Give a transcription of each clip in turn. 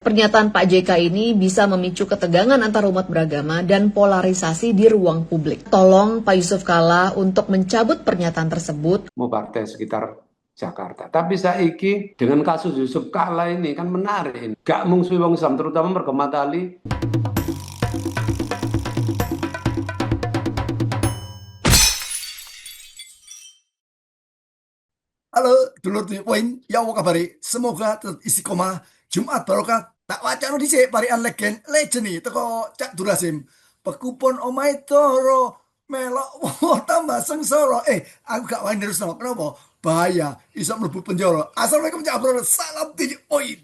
Pernyataan Pak JK ini bisa memicu ketegangan antar umat beragama dan polarisasi di ruang publik. Tolong Pak Yusuf Kalla untuk mencabut pernyataan tersebut. Mau partai sekitar Jakarta. Tapi saiki dengan kasus Yusuf Kalla ini kan menarik ini. Gak mungsuhi wong Islam terutama mergo tali. Halo, dulur di poin, ya apa kabari? Semoga tetap istiqomah. Jumat barokah. Tak wacana dhisik parian legend nih teko Cak Durasim. Pekupon omahe toro melok tambah sengsara. Aku gak wani terusno. Kenapa? Bahaya, iso mlebu penjara. Assalamualaikum Cak Bro. Salam di poin.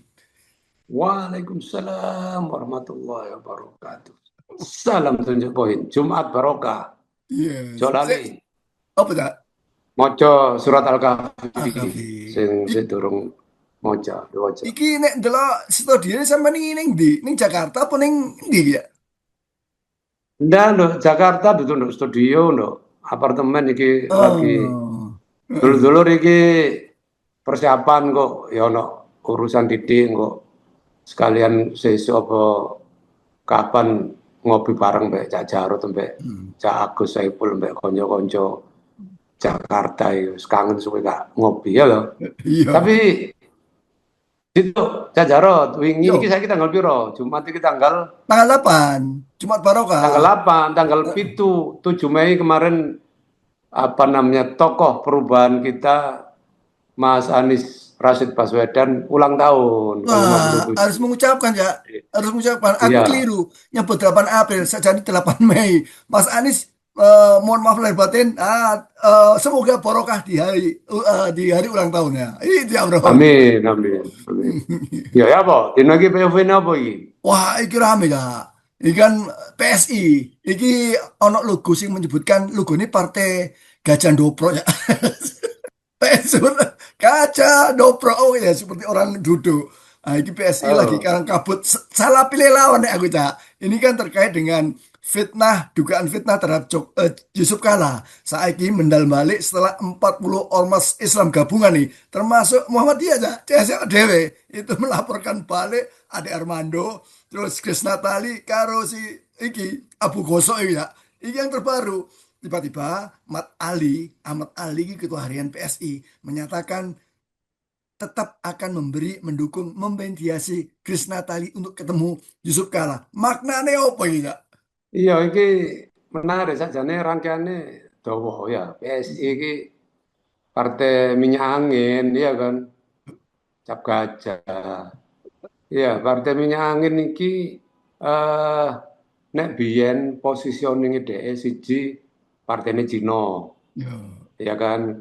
Waalaikumsalam warahmatullahi wabarakatuh. Salam tunjuk poin. Jumat barokah. Yes. Jolali. Apa Cak? Maca surat Al-Kahfi. Al-Kahfi. Sing durung maca. Iki nek ndelok studio sampean ning ndi? Ning Jakarta apa ning ndi ya? Ndak, nduk Jakarta dudu nduk studio, nduk apartemen iki lagi. Dulur-dulur iki persiapan kok ya ono urusan didik kok. Sekalian sesuk apa kapan ngopi bareng mbek Cak Jarot mbek Cak Agus Saipul mbek kanca-kanca Jakarta itu kangen suwe gak ngopi ya loh. Iya. Tapi itu Cak Jarot wingi iki saiki tanggal piro? Jumat iki tanggal 8. Jumat barokah. Tanggal 8, tanggal 7 Mei kemarin apa namanya tokoh perubahan kita Mas Anies Rashid Baswedan ulang tahun. Wah, harus mengucapkan ya. Harus mengucapkan. Aku keliru. Nyebut 8 April, jadi 8 Mei. Mas Anies, mohon maaf lahir batin. Semoga barokah di hari ulang tahunnya. Itu ya bro. Amin. Ya apa? Dino iki POV apa iki? Wah, iki rame ya. Iki kan PSI. Iki ono logo sing menyebutkan logo ini partai Gajah Dobro ya. Kaca dobro ya seperti orang duduk. Nah, ini PSI lagi karang kabut salah pilih lawan aku Cak. Ini kan terkait dengan dugaan fitnah terhadap Yusuf Kalla. Saiki mendal balik setelah 40 ormas Islam gabungan nih, termasuk Muhammadiyah Cak. CSA Dewe itu melaporkan balik Ade Armando, terus Krisna Tali karo si iki Abu Gosok ya. Iki yang terbaru. Tiba-tiba Ahmad Ali Ketua Harian PSI menyatakan tetap akan mendukung memediasi Krisna Tali untuk ketemu Yusuf Kalla. Maknanya apa ini Kak? Iya, ini menarik sajane rangkaiannya dawa ya. PSI ini partai minyak angin, iya kan? Cap gajah. Iya, partai minyak angin ini nek biyen positioning DE siji partainya Cina, ya kan?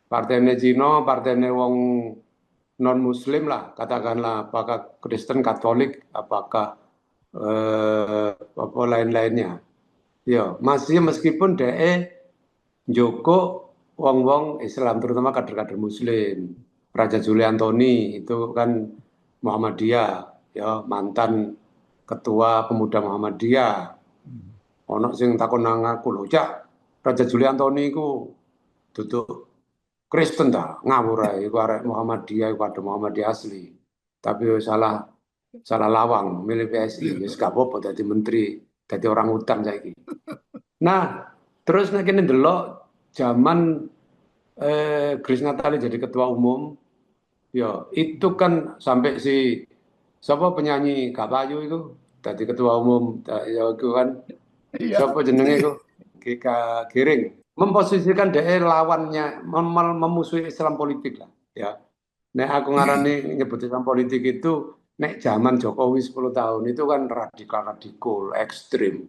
Partainya Cina, partainya wong non Muslim lah, katakanlah apakah Kristen, Katolik, apakah apa lain-lainnya. Ya, masih meskipun DE Joko wong-wong Islam, terutama kader-kader Muslim. Raja Juli Antoni itu kan Muhammadiyah, ya mantan ketua pemuda Muhammadiyah. Ono sing takon nang aku lho, Cak. Raja Juli Antoni iku duduk Kristen ta, ngawur ae iku arek Muhammadiyah, iku ada Muhammadiyah asli. Tapi salah lawang milih PSI, wis gak apa-apa dadi menteri, dadi orang hutan saiki. Nah, terus nek kene ndelok zaman Krisna Tali jadi ketua umum, ya itu kan sampai si siapa penyanyi Kapayu itu dadi ketua umum, ya itu kan siapa jenenge itu? Kika Giring memposisikan DE lawannya memusuhi Islam politik lah ya. Nek aku ngarani nyebut Islam politik itu nek zaman Jokowi 10 tahun itu kan radikal ekstrim,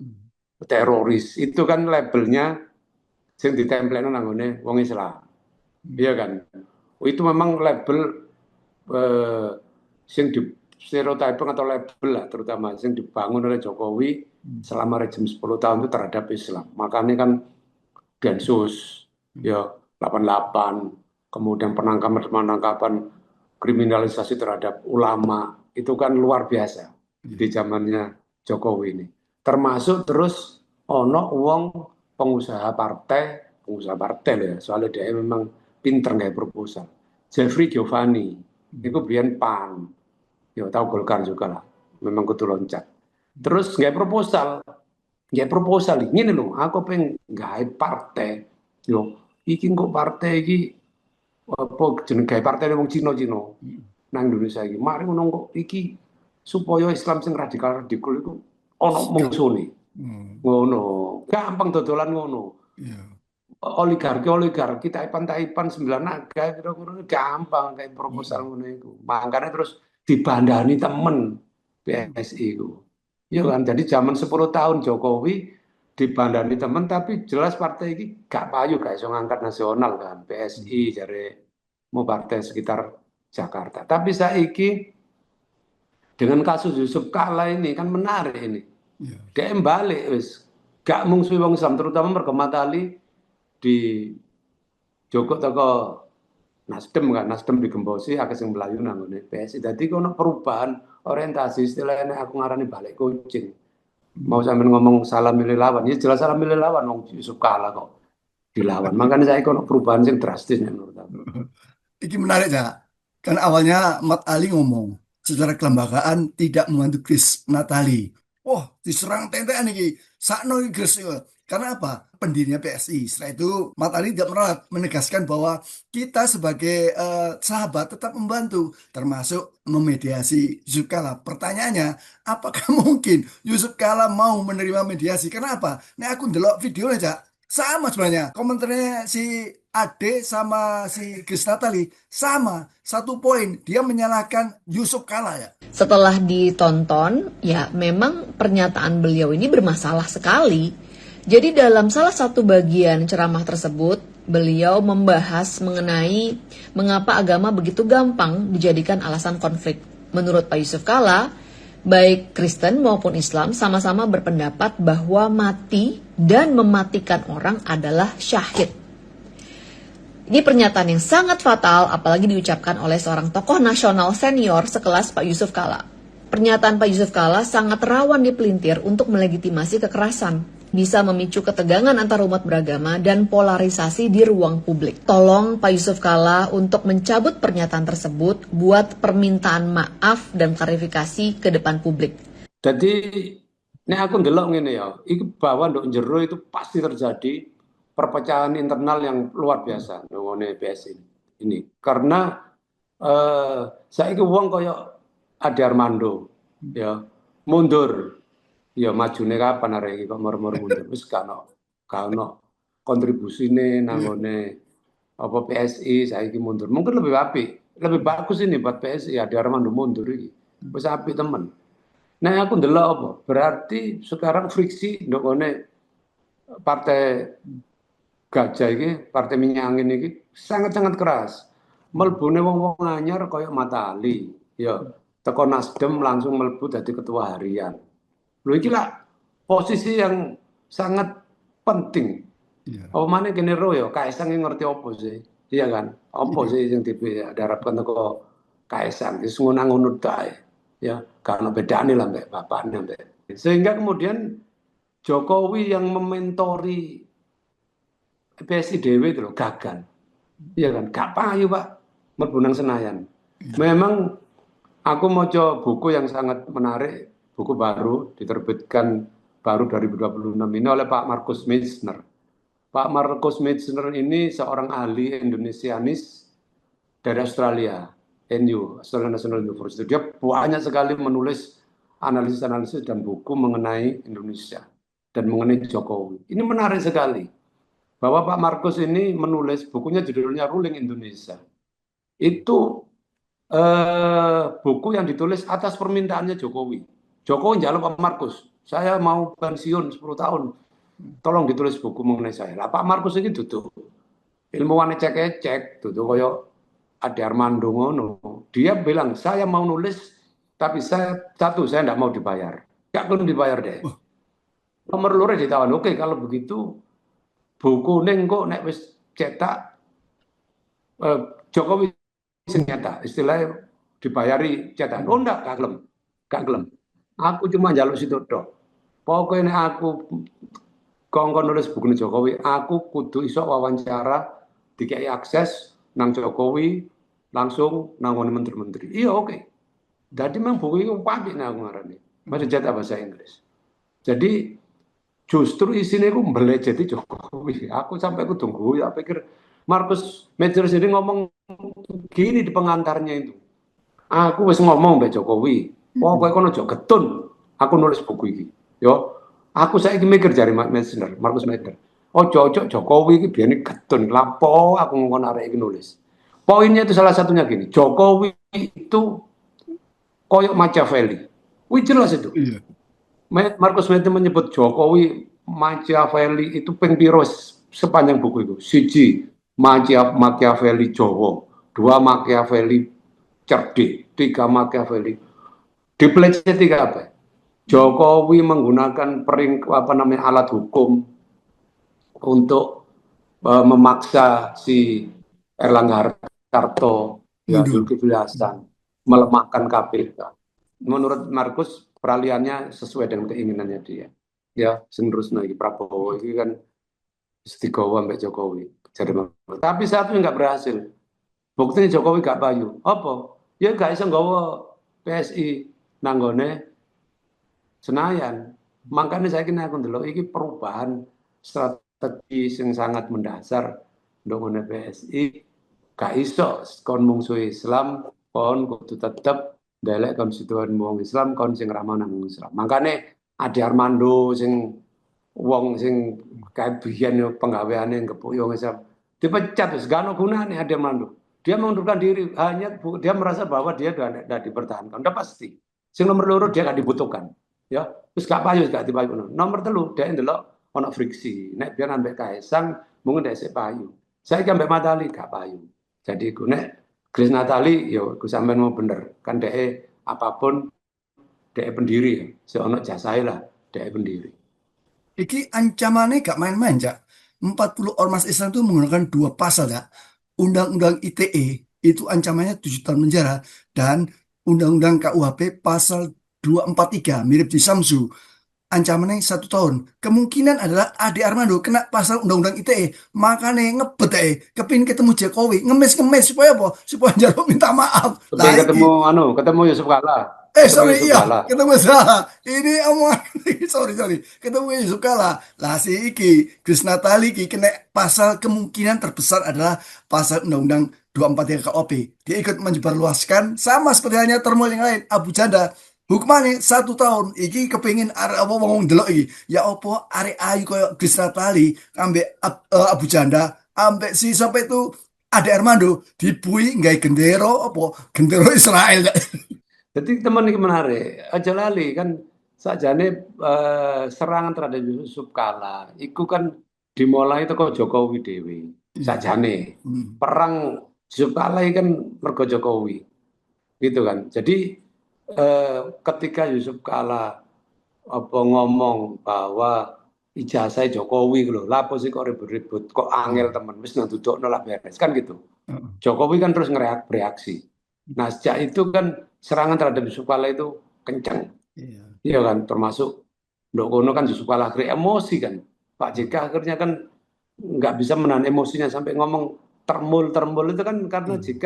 teroris itu kan labelnya sing ditemplekno nanggone wong Islam. Iya kan? Itu memang label sing di stereotyping atau label lah terutama yang dibangun oleh Jokowi selama rejim 10 tahun itu terhadap Islam. Makanya kan Densus ya 88, kemudian penangkapan kriminalisasi terhadap ulama itu kan luar biasa di zamannya Jokowi ini. Termasuk terus ono wong pengusaha partai loh ya, soalnya dia memang pinter kayak proposal. Jeffrey Giovanni itu biyen PAN. Ya tahu Golkar juga lah. memang kudu loncat. Terus nggak proposal ngene lho, aku pengen gawe partai. Yo, iki kok partai iki apa jeneng gawe partai wong Cina-Cina nang Indonesia iki. Mari ngono kok iki supaya Islam sing radikal-radikal iku ana mungsune. Ngono, gampang dodolan ngono. Iya. Oligarki taipan-taipan 9 naga kira-kira gampang kayak proposal ngono iku. Makanya terus dibandani temen PSI iku. Iya kan, jadi zaman 10 tahun Jokowi dibandani temen tapi jelas partai ini gak payu gak iso ngangkat nasional kan. PSI jare mau partai sekitar Jakarta. Tapi saiki dengan kasus Yusuf Kala ini kan menarik ini. Iya. Dia balik wis. Gak mungsuhi wong Islam terutama mergo Matali di Joko toko Nasdem kan, Nasdem digembosi akeh sing mlayu nang ngene PSI. Dadi kono perubahan orientasi istilahnya aku ngarani balik kucing. Mau sampean ngomong salah milih lawan, ya jelas salah milih lawan wong Yusuf Kala kok dilawan. Makanya saya kono perubahan sing drastis nih menurut aku. Ini menarik ya. Kan awalnya Mat Ali ngomong secara kelembagaan tidak membantu Grace Natali. Wah, diserang tentean iki. Sakno iki Grace. Karena apa? Pendirinya PSI. Setelah itu Mat Ali tidak pernah menegaskan bahwa kita sebagai sahabat tetap membantu, termasuk memediasi Yusuf Kala. Pertanyaannya, apakah mungkin Yusuf Kala mau menerima mediasi? Karena apa? Nah, aku ndelok videonya aja. Sama sebenarnya. Komentarnya si Ade sama si Grace Natali sama. Satu poin, dia menyalahkan Yusuf Kala ya. Setelah ditonton, ya memang pernyataan beliau ini bermasalah sekali. Jadi dalam salah satu bagian ceramah tersebut, beliau membahas mengenai mengapa agama begitu gampang dijadikan alasan konflik. Menurut Pak Yusuf Kala, baik Kristen maupun Islam sama-sama berpendapat bahwa mati dan mematikan orang adalah syahid. Ini pernyataan yang sangat fatal, apalagi diucapkan oleh seorang tokoh nasional senior sekelas Pak Yusuf Kala. Pernyataan Pak Yusuf Kala sangat rawan dipelintir untuk melegitimasi kekerasan, bisa memicu ketegangan antar umat beragama dan polarisasi di ruang publik. Tolong Pak Yusuf Kala untuk mencabut pernyataan tersebut, buat permintaan maaf dan klarifikasi ke depan publik. Jadi, ini aku ndelok ngene ya, itu bahwa nduk jero itu pasti terjadi perpecahan internal yang luar biasa ngene PSI ini. Karena saiki wong kaya Ade Armando ya mundur. Ya majune kapan arek iki kok moro-moro mundur wis gak ono kontribusine nang ngene apa PSI saiki mundur. Mungkin lebih apik, lebih bagus ini buat PSI Ade Armando mundur iki. Wis apik temen. Nah aku ndelok apa? Berarti sekarang friksi ndok ngene partai Gajah iki, partai minyak angin iki sangat-sangat keras. Melbune wong-wong anyar koyo Matali, ya teko Nasdem langsung melbu dadi ketua harian. Lho iki lah posisi yang sangat penting. Apa maneh kene ro ya Kaisang ngerti apa sih? Iya kan? Apa sih yang diharapkan teko Kaisang? Wis ngono tae. Ya, karena bedane lah mbek bapaknya mbek. Sehingga kemudian Jokowi yang mementori PSI dhewe itu loh gagal. Iya kan? Gak payu Pak mlebu nang Senayan. Memang aku maca buku yang sangat menarik, buku baru diterbitkan baru 2026 ini oleh Pak Markus Meitzner. Pak Markus Meitzner ini seorang ahli Indonesianis dari Australia, NU, Australian National University. Dia banyak sekali menulis analisis-analisis dan buku mengenai Indonesia dan mengenai Jokowi. Ini menarik sekali bahwa Pak Markus ini menulis bukunya judulnya Ruling Indonesia. Itu buku yang ditulis atas permintaannya Jokowi. Jokowi njaluk Pak Markus, saya mau pensiun 10 tahun, tolong ditulis buku mengenai saya. Lah Pak Markus ini duduk ilmuwan ecek-ecek, duduk koyo Ade Armando ngono. Dia bilang, saya mau nulis, tapi saya tidak mau dibayar. Gak perlu dibayar deh. Nomor loro ditawan, oke kalau begitu, buku neng kok nek wis cetak, Jokowi sing nyetak, istilahnya dibayari cetak. Oh enggak, gak gelem. Aku cuma njaluk situ tok. Pokoknya aku kongkon nulis buku Jokowi, aku kudu iso wawancara, dikai akses nang Jokowi, langsung nang menteri-menteri. Iya oke. Jadi memang buku itu apik nek aku ngarani. Masih cetak bahasa Inggris. Jadi justru isinya itu melejeti Jokowi. Aku sampai aku tunggu ya pikir Markus Mejers ini ngomong gini di pengantarnya itu. Aku wis ngomong mbak Jokowi. Wah, kowe kono aja getun. Aku nulis buku ini. Yo, aku saiki mikir jari Markus Mejers. Ojo Jokowi iki biyen getun. Lapo aku ngomong arek iki nulis. Poinnya itu salah satunya gini. Jokowi itu koyok Machiavelli. Wih jelas itu. Iya. Markus Mejers menyebut Jokowi Machiavelli itu ping piro sepanjang buku itu. Siji Machiavelli Jowo, dua Machiavelli cerdik, tiga Machiavelli. Dipelajari apa? Jokowi menggunakan alat hukum untuk memaksa si Erlangga Hartarto, ya Zulkifli Hasan, melemahkan KPK. Menurut Markus peralihannya sesuai dengan keinginannya dia. Ya, seterusnya lagi Prabowo ini kan istiqomah sampai Jokowi. Tapi satu nggak berhasil. Buktinya Jokowi gak payu. Apa? Ya gak bisa nggawa PSI nanggone Senayan. Makanya saya kira aku ndelok iki perubahan strategi yang sangat mendasar untuk ngene PSI. Gak iso kon mungsuh Islam, kon kudu tetep ndelek konstituen wong Islam, kon sing ramah nang Islam. Makanya Ade Armando sing wong sing kae biyen yo penggaweane ngepuk yo Islam dipecat wis gak ono gunane Ade Armando. Dia mengundurkan diri hanya dia merasa bahwa dia sudah dipertahankan. Udah pasti. Sing nomor loro dia gak dibutuhkan. Ya, terus gak payu gak dipayu. Nomor telu dia ndelok ono friksi. Nek biar ambek Kaisang mungkin dia payu. Saya ambek Matali gak payu. Jadi gue nek Grace Natali yo gue sampean mau bener. Kan dia apapun dia pendiri. Seono jasai lah dia pendiri. Iki ancamannya gak main-main, Cak. 40 ormas Islam itu menggunakan dua pasal, Cak. Undang-undang ITE itu ancamannya 7 tahun penjara dan Undang-Undang KUHP pasal 243 mirip di Samsu ancamannya 1 tahun. Kemungkinan adalah Ade Armando kena pasal Undang-Undang ITE, makanya ngebet kepin ketemu Jokowi, ngemis supaya apa? Supaya jaluk minta maaf. Lah ketemu Yusuf Kala. Sorry, iya, ketemu salah. Ini omongan, sorry. Ketemu Yusuf Kala. Lah si iki, Grace Natali iki kena pasal kemungkinan terbesar adalah pasal Undang-Undang 243 KUHP. Dia ikut menyebarluaskan, sama seperti halnya termo yang lain, Abu Janda. Hukumannya 1 tahun. Iki kepingin apa ngomong delok iki. Ya opo arek ayu koyo Grace Natali ambek Abu Janda, ambek si sampai itu Ade Armando dibui nggak gendero gendero Israel. Jadi teman ini menarik, aja lali kan sakjane serangan terhadap Yusuf Kala, itu kan dimulai itu kok Jokowi Dewi, sakjane perang Yusuf Kala kan mergo Jokowi, gitu kan. Jadi ketika Yusuf Kala ngomong bahwa ijazah Jokowi loh, lapo sih kok ribut-ribut, kok angel temen, wis nang duduk nolak beres kan gitu. Jokowi kan terus bereaksi. Nah sejak itu kan serangan terhadap Yusuf Kala itu kencang, iya kan, termasuk Ndokono kan Yusuf Kala akhirnya emosi kan, Pak JK akhirnya kan nggak bisa menahan emosinya sampai ngomong termul itu kan karena JK,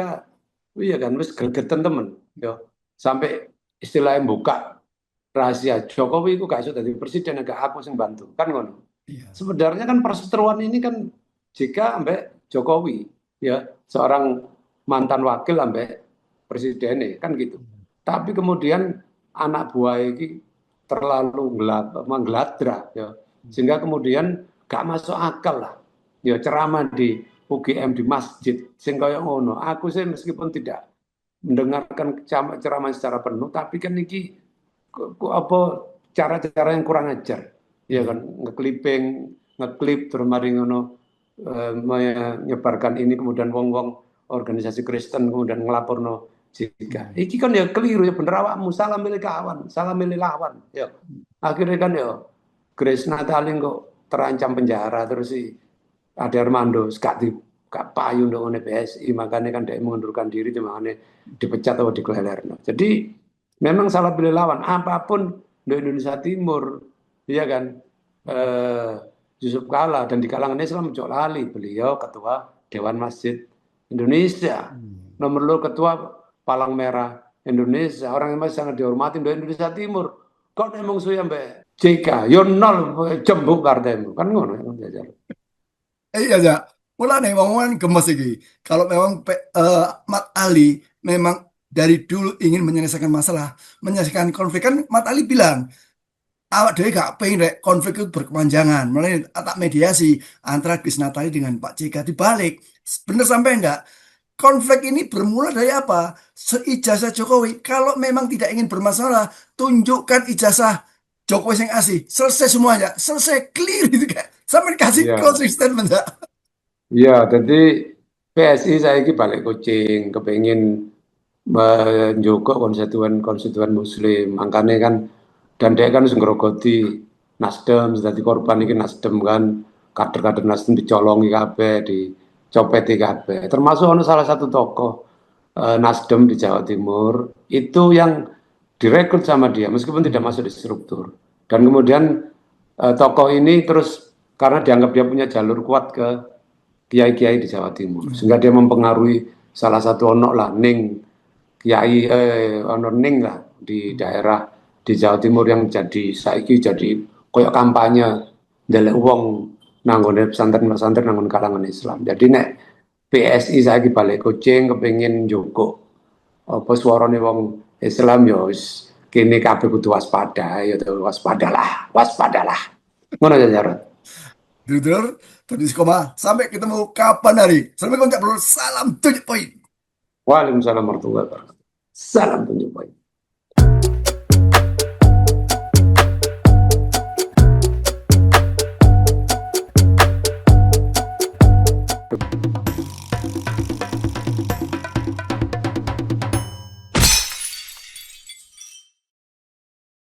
iya kan, wis gregetan temen, yo sampai istilahnya buka rahasia Jokowi itu gak iso dadi presiden agak aku sing bantu kan ngono. Sebenarnya kan perseteruan ini kan JK ambek Jokowi, ya seorang mantan wakil ambek presiden kan gitu. Tapi kemudian anak buah ini terlalu menggeladra ya. Sehingga kemudian gak masuk akal lah. Ya ceramah di UGM di masjid sing kaya ngono. Aku sih meskipun tidak mendengarkan ceramah secara penuh tapi kan iki apa cara-cara yang kurang ajar. Ya kan ngeklip terus mari ngono menyebarkan ini kemudian wong-wong organisasi Kristen kemudian ngelaporno jika iki kan ya keliru ya bener awakmu salah milih kawan salah milih lawan ya akhirnya kan ya Grace Natali kok terancam penjara terus si Ade Armando gak payu untuk PSI makanya kan dia mengundurkan diri makanya dipecat atau dikeleler. Jadi memang salah pilih lawan apapun di Indonesia Timur ya kan Yusuf Kala dan di kalangan Islam Cok Lali beliau ketua Dewan Masjid Indonesia nomor ketua Palang Merah Indonesia, orang yang masih sangat dihormati di Indonesia Timur. Kok nek mung suya mbek JK, yo nol jembuk partaimu. Kan ngono ya, Mas Jajar. Iya ya, mulane wong kan gemes iki. Kalau memang Mat Ali memang dari dulu ingin menyelesaikan masalah, menyelesaikan konflik kan Mat Ali bilang, awak dhewe gak pengen rek konflik itu berkepanjangan. Mulai tak mediasi antara Gus Natali dengan Pak JK dibalik. Bener sampai enggak? Konflik ini bermula dari apa? Seijazah Jokowi. Kalau memang tidak ingin bermasalah, tunjukkan ijazah Jokowi yang asli. Selesai semuanya. Selesai, clear gitu kan. Sampai kasih Iya, closing statement ya. iya. Jadi PSI saya balik kucing, kepengin menjogo konstituen-konstituen Muslim. Makanya kan dan dia kan wis ngrogoti Nasdem, dadi korban iki Nasdem kan, kader-kader Nasdem dicolongi kabeh, dicopeti kabeh. Termasuk ono salah satu tokoh Nasdem di Jawa Timur itu yang direkrut sama dia meskipun tidak masuk di struktur. Dan kemudian tokoh ini terus karena dianggap dia punya jalur kuat ke kiai-kiai di Jawa Timur, sehingga dia mempengaruhi salah satu onok lah ning kiai ono ning lah di daerah di Jawa Timur yang jadi saiki jadi koyok kampanye ndelek wong nanggone pesantren-pesantren nanggon kalangan Islam. Jadi nek PSI saiki balik kucing kepengin njogo apa suarane wong Islam ya wis kene kabeh kudu waspada ya to waspadalah, waspadalah. Ngono ya Jarot. Dudur, tulis koma. Sampai ketemu kapan hari. Assalamualaikum, Cak Bro. Salam 7 poin. Waalaikumsalam warahmatullahi wabarakatuh. Salam tunjuk poin.